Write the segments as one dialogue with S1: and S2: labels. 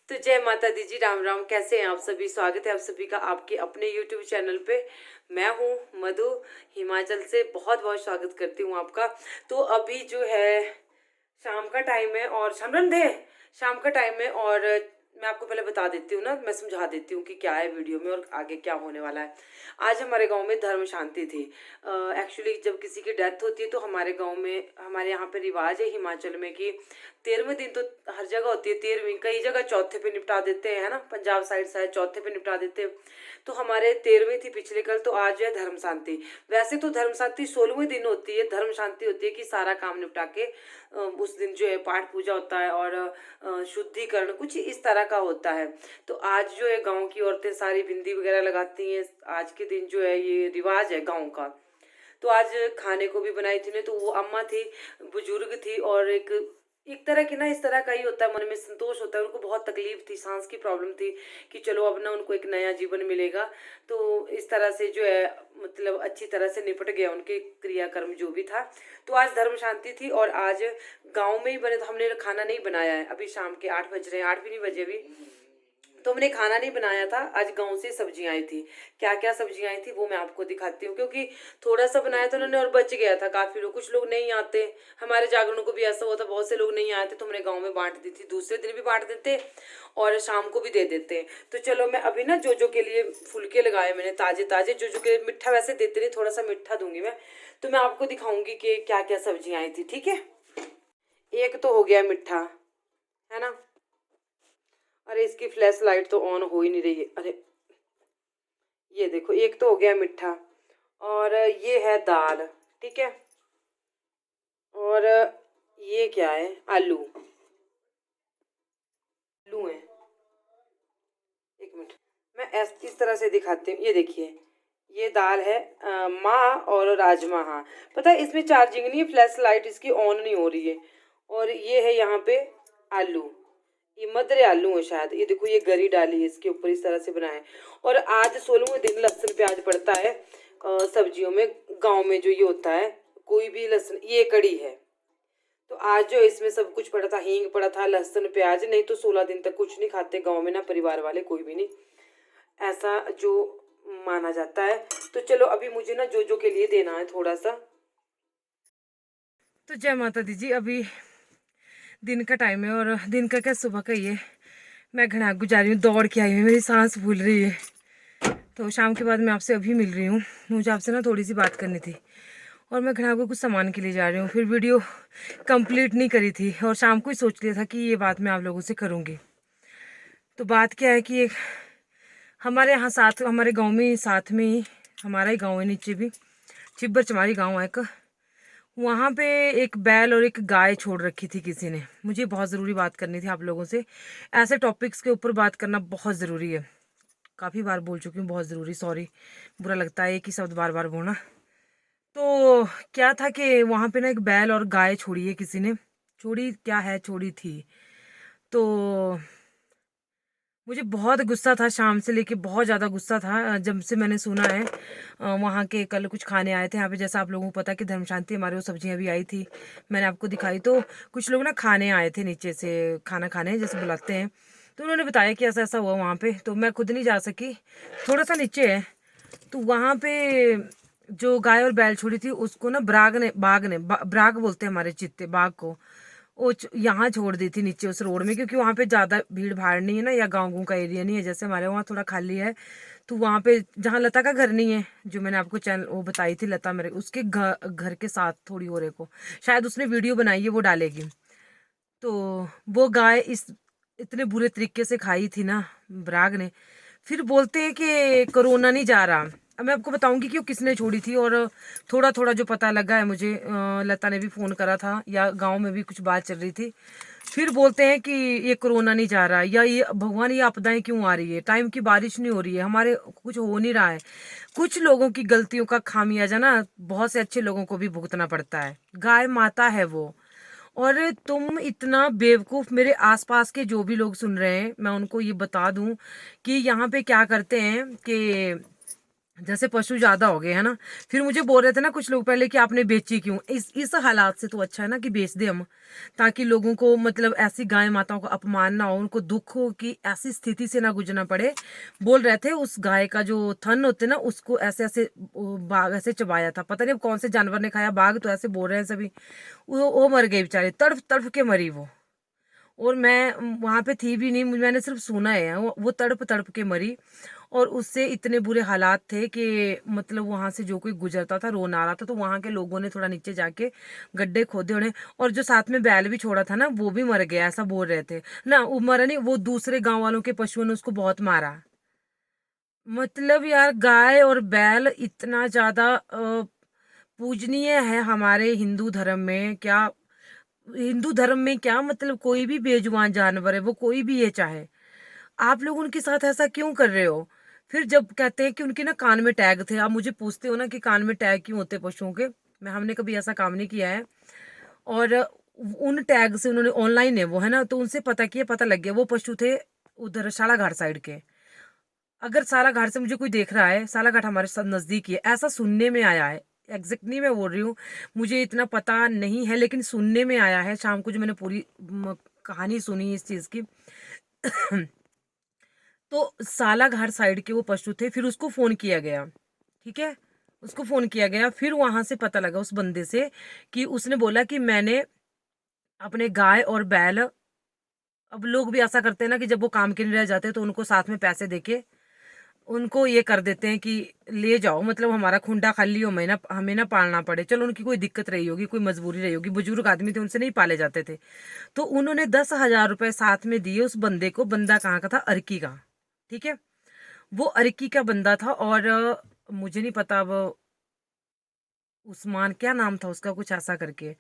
S1: तो जय माता दी जी, राम राम। कैसे हैं आप सभी? स्वागत है आप सभी का आपके अपने YouTube चैनल पे। मैं हूँ मधु, हिमाचल से। बहुत बहुत स्वागत करती हूँ आपका। तो अभी जो है शाम का टाइम है और समरन दे शाम का टाइम है। और मैं आपको पहले बता देती हूँ ना, मैं समझा देती हूँ कि क्या है वीडियो में और आगे क्या होने वाला है। आज हमारे गांव में धर्म शांति थी। एक्चुअली जब किसी की डेथ होती है तो हमारे गांव में, हमारे यहाँ पे रिवाज है हिमाचल में कि 13वें दिन तो हर जगह होती है। 13वीं कई जगह चौथे पे निपटा देते हैं, है ना। पंजाब साइड शायद चौथे पे निपटा देते हैं। तो हमारे 13वीं थी पिछले कल, तो आज है धर्म शांति। वैसे तो धर्म शांति 16वें दिन होती है। धर्म शांति होती है कि सारा काम निपटा के उस दिन जो है पाठ पूजा होता है और शुद्धिकरण कुछ इस तरह का होता है। तो आज जो है गांव की औरतें सारी बिंदी वगैरह लगाती हैं। आज के दिन जो है ये रिवाज है गांव का। तो आज खाने को भी बनाई थी ने, तो वो अम्मा थी, बुजुर्ग थी, और एक तरह की ना इस तरह का ही होता है, मन में संतोष होता है। उनको बहुत तकलीफ थी, सांस की प्रॉब्लम थी कि चलो अब ना उनको एक नया जीवन मिलेगा। तो इस तरह से जो है मतलब अच्छी तरह से निपट गया उनके क्रियाकर्म जो भी था। तो आज धर्म शांति थी और आज गांव में ही बने। तो हमने खाना नहीं बनाया है, अभी शाम के 8 बज रहे हैं, 8 भी नहीं बजे अभी। तो हमने खाना नहीं बनाया था। आज गांव से सब्जियां आई थी। क्या क्या सब्जियां आई थी वो मैं आपको दिखाती हूँ, क्योंकि थोड़ा सा बनाया था उन्होंने और बच गया था। काफी लोग, कुछ लोग नहीं आते। हमारे जागरणों को भी ऐसा हुआ था, बहुत से लोग नहीं आए थे, तो हमने गाँव में बांट दी थी। दूसरे दिन भी बांट देते और शाम को भी दे देते। तो चलो मैं अभी ना जोजो के लिए फुलके लगाए मैंने ताजे ताजे। जोजो के मिठा वैसे देते नहीं, थोड़ा सा मिठा दूंगी मैं। तो मैं आपको दिखाऊंगी कि क्या क्या सब्जियां आई थी, ठीक है। एक तो हो गया मिठा, है ना। अरे इसकी फ्लैश लाइट तो ऑन हो ही नहीं रही है। अरे ये देखो, एक तो हो गया मिठा, और ये है दाल, ठीक है। और ये क्या है? आलू। आलू है। एक मिनट, मैं इस तरह से दिखाती हूँ। ये देखिए, ये दाल है माँ और राजमा। हाँ, पता है इसमें चार्जिंग नहीं है, फ्लैश लाइट इसकी ऑन नहीं हो रही है। और ये है यहाँ पे आलू, ये मदरे आलू है शायद। ये देखो, ये गरी डाली है इसके ऊपर, इस तरह से बनाए। और आज 16वें दिन लहसुन प्याज पड़ता है सब्जियों में। गांव में जो ये होता है, कोई भी लहसुन, ये कड़ी है। तो आज जो इसमें सब कुछ पड़ा था, हींग पड़ा था, लहसुन प्याज। नहीं तो 16 दिन तक कुछ नहीं खाते गांव में ना, परिवार वाले कोई भी नहीं, ऐसा जो माना जाता है। तो चलो अभी मुझे ना जोजो के लिए देना है थोड़ा सा। तो जय माता दी जी, अभी दिन का टाइम है, और दिन का क्या, सुबह का ही है। मैं घना गुजारी हूँ, दौड़ के आई हूँ, मेरी सांस फूल रही है। तो शाम के बाद मैं आपसे अभी मिल रही हूँ। मुझे आपसे ना थोड़ी सी बात करनी थी, और मैं घना को कुछ सामान के लिए जा रही हूँ। फिर वीडियो कंप्लीट नहीं करी थी, और शाम को ही सोच लिया था कि ये बात मैं आप लोगों से करूँगी। तो बात क्या है कि एक हमारे यहाँ साथ, हमारे गाँव में साथ में ही, हमारा ही गाँव है नीचे भी, चिब्बर चमारी गाँव है एक। वहाँ पे एक बैल और एक गाय छोड़ रखी थी किसी ने। मुझे बहुत ज़रूरी बात करनी थी आप लोगों से। ऐसे टॉपिक्स के ऊपर बात करना बहुत ज़रूरी है। काफ़ी बार बोल चुकी हूँ बहुत ज़रूरी, सॉरी, बुरा लगता है एक ही शब्द बार बार बोलना। तो क्या था कि वहाँ पे ना एक बैल और गाय छोड़ी है किसी ने। छोड़ी क्या है, छोड़ी थी। तो मुझे बहुत गुस्सा था, शाम से लेके बहुत ज़्यादा गुस्सा था जब से मैंने सुना है। वहाँ के कल कुछ खाने आए थे यहाँ पे, जैसा आप लोगों को पता है कि धर्म शांति हमारे, वो सब्जियाँ भी आई थी, मैंने आपको दिखाई। तो कुछ लोग ना खाने आए थे नीचे से, खाना खाने जैसे बुलाते हैं। तो उन्होंने बताया कि ऐसा ऐसा हुआ वहाँ पे। तो मैं खुद नहीं जा सकी, थोड़ा सा नीचे है। तो वहाँ पे जो गाय और बैल छोड़ी थी उसको ना ब्राग बोलते हैं हमारे चित्ते, बाघ को। वो यहाँ छोड़ दी थी नीचे उस रोड में, क्योंकि वहाँ पे ज़्यादा भीड़ भाड़ नहीं है ना, या गाँव का एरिया नहीं है जैसे हमारे वहाँ थोड़ा खाली है। तो वहाँ पे जहाँ लता का घर नहीं है, जो मैंने आपको चैनल वो बताई थी लता, मेरे उसके घर के साथ थोड़ी और को शायद उसने वीडियो बनाई है, वो डालेगी। तो वो गाय इतने बुरे तरीके से खाई थी ना ब्राग ने। फिर बोलते हैं कि कोरोना नहीं जा रहा। अब मैं आपको बताऊंगी कि वो किसने छोड़ी थी। और थोड़ा थोड़ा जो पता लगा है मुझे, लता ने भी फ़ोन करा था, या गांव में भी कुछ बात चल रही थी। फिर बोलते हैं कि ये कोरोना नहीं जा रहा, या ये भगवान ये आपदाएं क्यों आ रही है, टाइम की बारिश नहीं हो रही है, हमारे कुछ हो नहीं रहा है। कुछ लोगों की गलतियों का खामियाजा ना बहुत से अच्छे लोगों को भी भुगतना पड़ता है। गाय माता है वो। और तुम इतना बेवकूफ़, मेरे आसपास के जो भी लोग सुन रहे हैं मैं उनको ये बता दूं कि यहाँ पे क्या करते हैं कि जैसे पशु ज्यादा हो गए है ना, फिर मुझे बोल रहे थे ना कुछ लोग पहले कि आपने बेची क्यों। इस हालात से तो अच्छा है ना कि बेच दे हम, ताकि लोगों को मतलब ऐसी गाय माताओं को अपमान ना हो, उनको दुख हो कि ऐसी स्थिति से ना गुजरना पड़े। बोल रहे थे उस गाय का जो थन होते ना उसको ऐसे ऐसे बाघ ऐसे चबाया था, पता नहीं अब कौन से जानवर ने खाया, बाघ तो ऐसे बोल रहे हैं सभी। वो मर गई बेचारी, तड़फ तड़फ के मरी वो। और मैं वहां पे थी भी नहीं, मैंने सिर्फ सुना है वो तड़प तड़प के मरी। और उससे इतने बुरे हालात थे कि मतलब वहां से जो कोई गुजरता था रोना आ रहा था, तो वहां के लोगों ने थोड़ा नीचे जाके गड्ढे खोदे उन्हें। और जो साथ में बैल भी छोड़ा था ना वो भी मर गया, ऐसा बोल रहे थे ना। वो मरा नहीं, वो दूसरे गांव वालों के पशुओं ने उसको बहुत मारा। मतलब यार गाय और बैल इतना ज्यादा पूजनीय है हमारे हिंदू धर्म में। क्या हिंदू धर्म में क्या मतलब, कोई भी बेजुबान जानवर है वो, कोई भी ये चाहे, आप लोग उनके साथ ऐसा क्यों कर रहे हो। फिर जब कहते हैं कि उनके ना कान में टैग थे, आप मुझे पूछते हो ना कि कान में टैग क्यों होते पशुओं के, मैं हमने कभी ऐसा काम नहीं किया है। और उन टैग से उन्होंने, ऑनलाइन है वो है ना, तो उनसे पता किया, पता लग गया वो पशु थे उधर सालाघाट साइड के। अगर सालाघाट से मुझे कोई देख रहा है, सालाघाट हमारे साथ नजदीक ही है, ऐसा सुनने में आया है। एग्जैक्ट नहीं मैं बोल रही हूँ, मुझे इतना पता नहीं है, लेकिन सुनने में आया है शाम को जो मैंने पूरी कहानी सुनी इस चीज की। तो सालाघाट साइड के वो पशु थे, फिर उसको फोन किया गया, ठीक है, उसको फोन किया गया। फिर वहां से पता लगा उस बंदे से कि उसने बोला कि मैंने अपने गाय और बैल, अब लोग भी ऐसा करते हैं ना कि जब वो काम के नहीं रह जाते तो उनको साथ में पैसे देके उनको ये कर देते हैं कि ले जाओ, मतलब हमारा खुंडा खाली हो, हमें ना पालना पड़े। चलो उनकी कोई दिक्कत रही होगी, कोई मजबूरी रही होगी, बुजुर्ग आदमी थे उनसे नहीं पाले जाते थे। तो उन्होंने 10,000 रुपए साथ में दिए उस बंदे को। बंदा कहाँ का था, अरकी का, ठीक है, वो अरकी का बंदा था। और मुझे नहीं पता वो उस्मान क्या नाम था उसका, कुछ ऐसा करके।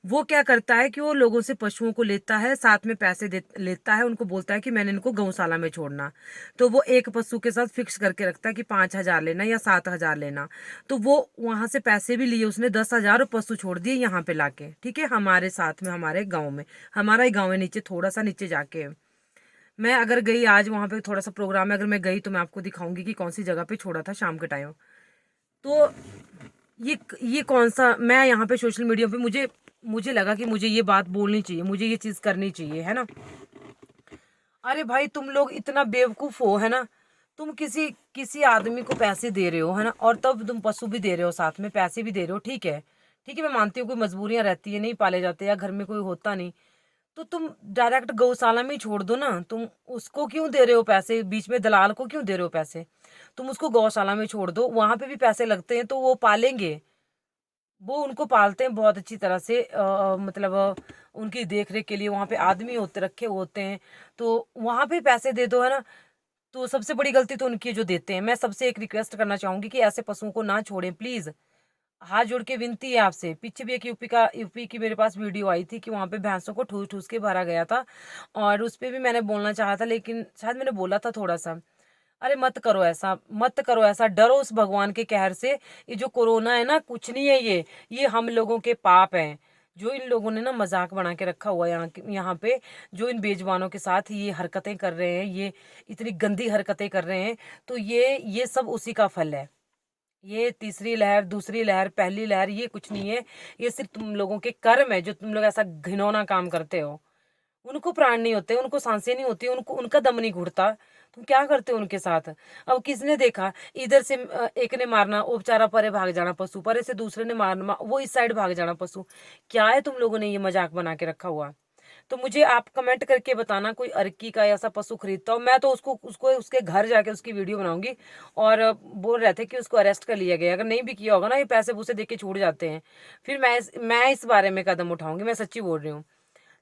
S1: वो क्या करता है कि वो लोगों से पशुओं को लेता है, साथ में पैसे लेता है, उनको बोलता है कि मैंने इनको गौशाला में छोड़ना। तो वो एक पशु के साथ फिक्स करके रखता है कि 5,000 लेना या 7,000 लेना। तो वो वहां से पैसे भी लिए उसने, 10,000 पशु छोड़ दिए यहाँ पे लाके, ठीक है, हमारे साथ में, हमारे गाँव में। हमारा ही गाँव है नीचे, थोड़ा सा नीचे जाके। मैं अगर गई आज वहां पे, थोड़ा सा प्रोग्राम है, अगर मैं गई तो मैं आपको दिखाऊंगी कि कौन सी जगह पे छोड़ा था शाम के टाइम। तो ये कौन सा, मैं यहाँ पे सोशल मीडिया पे मुझे मुझे लगा कि मुझे ये बात बोलनी चाहिए, मुझे ये चीज करनी चाहिए, है ना। अरे भाई तुम लोग इतना बेवकूफ हो, है ना। तुम किसी किसी आदमी को पैसे दे रहे हो, है ना, और तब तुम पशु भी दे रहे हो, साथ में पैसे भी दे रहे हो, ठीक है। ठीक है, मैं मानती हूँ कोई मजबूरियां रहती है, नहीं पाले जाते या घर में कोई होता नहीं, तो तुम डायरेक्ट गौशाला में ही छोड़ दो ना। तुम उसको क्यों दे रहे हो पैसे, बीच में दलाल को क्यों दे रहे हो पैसे। तुम उसको गौशाला में छोड़ दो, वहां पे भी पैसे लगते हैं तो वो पालेंगे। वो उनको पालते हैं बहुत अच्छी तरह से, मतलब उनकी देख रेख के लिए वहां पे आदमी होते रखे होते हैं। तो वहां पे पैसे दे दो, है ना। तो सबसे बड़ी गलती तो उनकी है जो देते हैं। मैं सबसे एक रिक्वेस्ट करना चाहूंगी कि ऐसे पशुओं को ना छोड़ें प्लीज। हाथ जोड़ के विनती है आपसे। पीछे भी एक यूपी की मेरे पास वीडियो आई थी कि वहां पे भैंसों को ठूस ठूस के भरा गया था, और उस पे भी मैंने बोलना चाहा था, लेकिन शायद मैंने बोला था थोड़ा सा। अरे मत करो ऐसा, मत करो ऐसा, डरो उस भगवान के कहर से। ये जो कोरोना है ना, कुछ नहीं है ये हम लोगों के पाप हैं, जो इन लोगों ने ना मजाक बना के रखा हुआ है यहाँ पे। जो इन बेजुबानों के साथ ये हरकतें कर रहे हैं, ये इतनी गंदी हरकतें कर रहे हैं, तो ये सब उसी का फल है। ये तीसरी लहर, दूसरी लहर, पहली लहर, ये कुछ नहीं है। ये सिर्फ तुम लोगों के कर्म है जो तुम लोग ऐसा घिनौना काम करते हो। उनको प्राण नहीं होते, उनको सांसें नहीं होती, उनको उनका दम नहीं घुटता, तुम क्या करते हो उनके साथ। अब किसने देखा, इधर से एक ने मारना, वो बेचारा परे भाग जाना पशु, परे से दूसरे ने मारना, वो इस साइड भाग जाना पशु। क्या है तुम लोगों ने ये मजाक बना के रखा हुआ। तो मुझे आप कमेंट करके बताना, कोई अर्की का ऐसा पशु खरीदता हो, मैं तो उसको उसको उसके घर जाके उसकी वीडियो बनाऊंगी। और बोल रहे थे कि उसको अरेस्ट कर लिया गया, अगर नहीं भी किया होगा ना, ये पैसे पूसे देके छूट जाते हैं, फिर मैं इस बारे में कदम उठाऊंगी, मैं सच्ची बोल रही हूँ।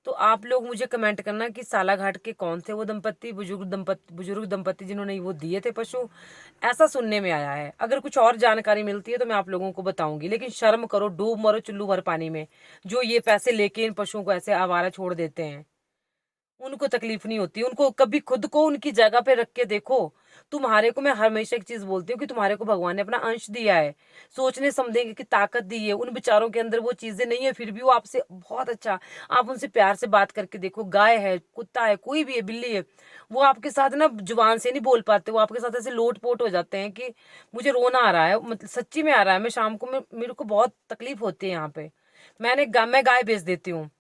S1: तो आप लोग मुझे कमेंट करना कि सालाघाट के कौन थे वो दंपत्ति, बुजुर्ग दंपत्ति जिन्होंने वो दिए थे पशु। ऐसा सुनने में आया है, अगर कुछ और जानकारी मिलती है तो मैं आप लोगों को बताऊंगी, लेकिन शर्म करो, डूब मरो चुल्लू भर पानी में, जो ये पैसे लेके इन पशुओं को ऐसे आवारा छोड़ देते हैं। उनको तकलीफ नहीं होती। उनको कभी खुद को उनकी जगह पे रख के देखो। तुम्हारे को मैं हमेशा एक चीज बोलती हूँ कि तुम्हारे को भगवान ने अपना अंश दिया है, सोचने समझने की ताकत दी है। उन बेचारों के अंदर वो चीजें नहीं है, फिर भी वो आपसे बहुत अच्छा, आप उनसे प्यार से बात करके देखो। गाय है, कुत्ता है, कोई भी है, बिल्ली है, वो आपके साथ ना जुबान से नहीं बोल पाते, वो आपके साथ ऐसे लोट पोट हो जाते हैं कि मुझे रोना आ रहा है, मतलब सच्ची में आ रहा है। मैं शाम को मेरे को बहुत तकलीफ होती है यहाँ पे। मैं गाय बेच देती हूँ।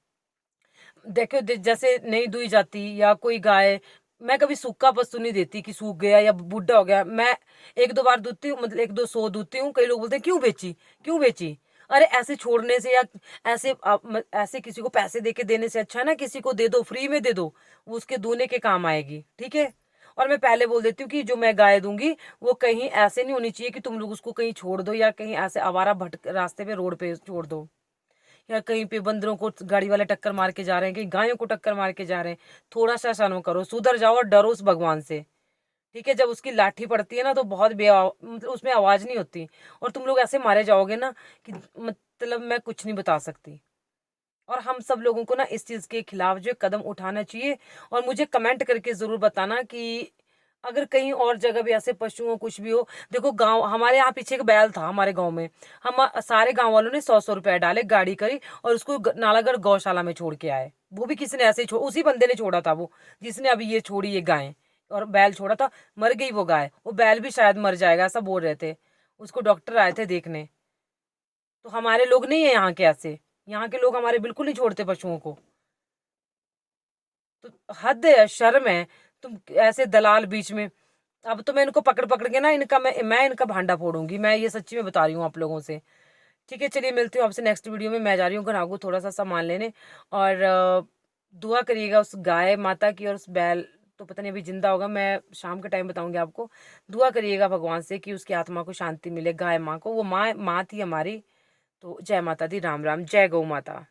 S1: देखो जैसे नहीं दुई जाती या कोई गाय, मैं कभी सूखा पशु नहीं देती कि सूख गया या बूढ़ा हो गया। मैं एक दो बार दूधती हूँ, मतलब एक दो सौ दूधती हूँ। कई लोग बोलते हैं क्यों बेची, क्यों बेची? अरे ऐसे छोड़ने से या ऐसे किसी को पैसे दे के देने से अच्छा है ना किसी को दे दो, फ्री में दे दो, वो उसके दूने के काम आएगी। ठीक है। और मैं पहले बोल देती हूँ कि जो मैं गाय दूंगी वो कहीं ऐसे नहीं होनी चाहिए कि तुम लोग उसको कहीं छोड़ दो या कहीं ऐसे आवारा भटक रास्ते पे रोड पे छोड़ दो, या कहीं पे बंदरों को गाड़ी वाले टक्कर मार के जा रहे हैं, कहीं गायों को टक्कर मार के जा रहे हैं। थोड़ा सा शर्म करो, सुधर जाओ और डरो उस भगवान से। ठीक है। जब उसकी लाठी पड़ती है ना तो बहुत मतलब उसमें आवाज नहीं होती, और तुम लोग ऐसे मारे जाओगे ना कि मतलब मैं कुछ नहीं बता सकती। और हम सब लोगों को ना इस चीज के खिलाफ जो है कदम उठाना चाहिए। और मुझे कमेंट करके जरूर बताना कि अगर कहीं और जगह भी ऐसे पशु हो, कुछ भी हो। देखो गांव, हमारे यहाँ पीछे एक बैल था हमारे गांव में, हम सारे गांव वालों ने 100-100 रुपए डाले, गाड़ी करी और उसको नालागढ़ गौशाला में छोड़ के आए। वो भी किसी ने ऐसे ही छोड़, उसी बंदे ने छोड़ा था, वो जिसने अभी ये छोड़ी ये गाय और बैल छोड़ा था। मर गई वो गाय, वो बैल भी शायद मर जाएगा ऐसा बोल रहे थे। उसको डॉक्टर आए थे देखने। तो हमारे लोग नहीं है यहाँ के ऐसे, यहाँ के लोग हमारे बिल्कुल नहीं छोड़ते पशुओं को। तो हद है, शर्म है। तुम ऐसे दलाल बीच में। अब तो मैं इनको पकड़ पकड़ के ना मैं इनका भांडा फोड़ूंगी, मैं ये सच्ची में बता रही हूँ आप लोगों से। ठीक है, चलिए मिलती हूँ आपसे नेक्स्ट वीडियो में। मैं जा रही हूँ घरागू थोड़ा सा सामान लेने। और दुआ करिएगा उस गाय माता की, और उस बैल तो पता नहीं अभी जिंदा होगा, मैं शाम के टाइम बताऊंगी आपको। दुआ करिएगा भगवान से कि उसकी आत्मा को शांति मिले, गाय माँ को, वो माँ माँ थी हमारी। तो जय माता दी, राम राम, जय गौ माता।